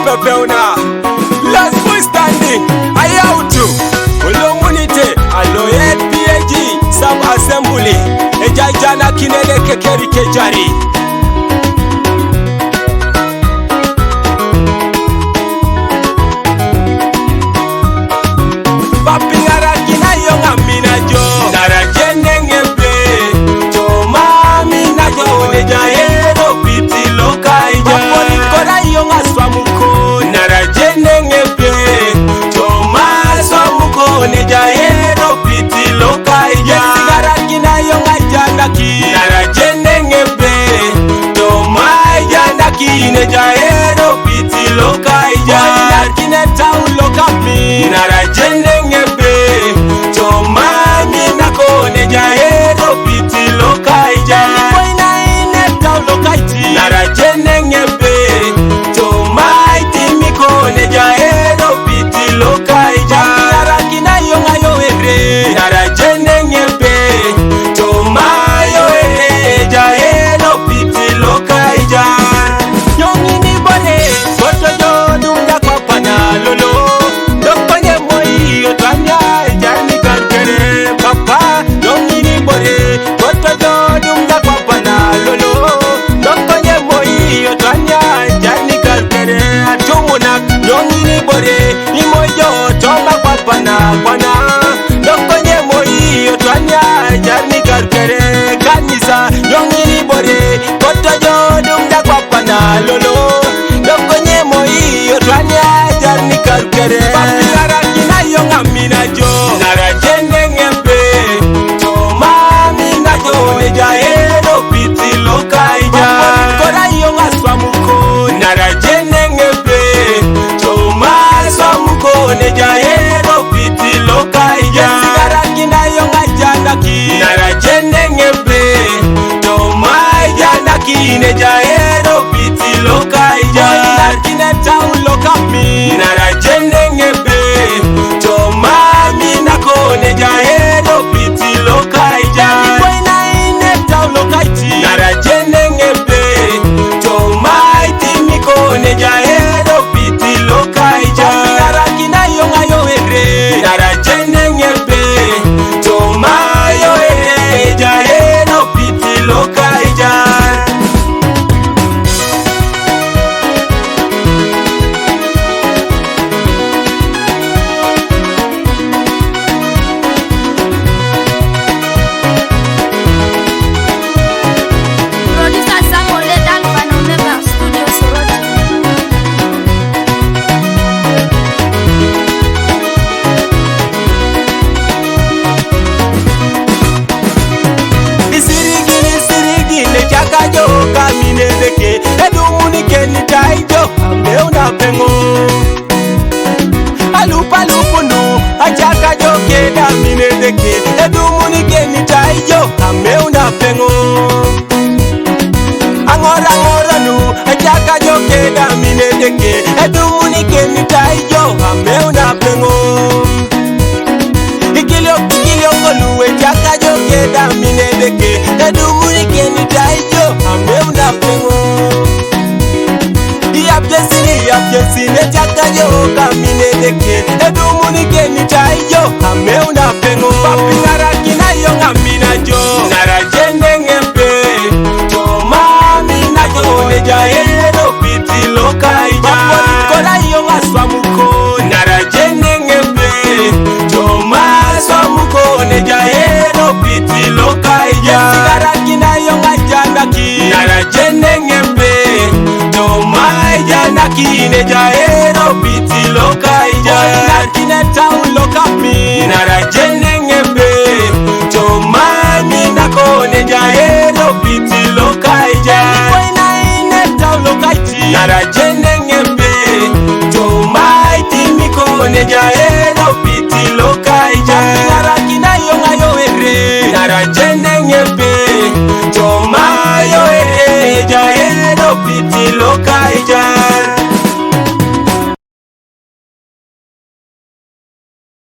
Pepe una last boy standing. Ayautu Olomunite Aloyed PAG Sub Assembly Ejajana Kinele Kekeri Kejari Papingara Kina Yonga Minajo Narajene Ngembe Choma Minajo Nejaero Piti Lokaija Paponi Kora Yonga Swamuko Narajene Ngembe Choma Swamuko Nejaero Piti Lokaija Sigara Kina Yonga Jandaki Narajene Ngembe Choma Jandaki Nejaero Piti Lokaija Narkine Tau Lokami Narajene Lolo, dokonye moi otwania jarni karkere. Papingara kina yonga minajo, narajene ngembe. Choma minajo nejaero piti lokaija. Kora yonga swamuko, narajene ngembe. Choma swamuko nejaero piti lokaija. Sigara kina yonga jandaki, narajene ngembe. Choma jandaki nejaero Lokaija Narkine Tau Lokami Narajene Ngebe Choma Minako Nejaero Piti Lokaija Koina ine Tau Lokaiti Narajene Ngebe Choma Itimiko Nejaero Piti Lokaija Narakina Yonga Yohere Narajene Ngebe Choma Yohere Jaero Piti Lokaija Edumuni geni taijo ameuna pengo Angora ngora nu ajaka joke da minedeke Edumuni geni taijo ameuna pengo Ikilio kolu ajaka joke da minedeke Edumuni geni taijo ameuna pengo Yapjesini ajaka joke minedeke Edumuni geni taijo ameuna pengo Papingara kina yonga minajo Narajene ngembe Choma minajo nejaero piti lokaija Paponi kora yonga swamuko Narajene ngembe Choma swamuko nejaero piti lokaija Sigara kina yonga jandaki Narajene ngembe Choma jandaki nejaero piti lokaija Narkine Tau Lokami Narajene ngembe Choma minako nejaero piti lokaija Koina ine Tau Lokaiti Narajene ngembe Choma itimiko nejaero piti lokaija Narakina yonga yohere Narajene ngembe Choma yohere jaero piti lokaija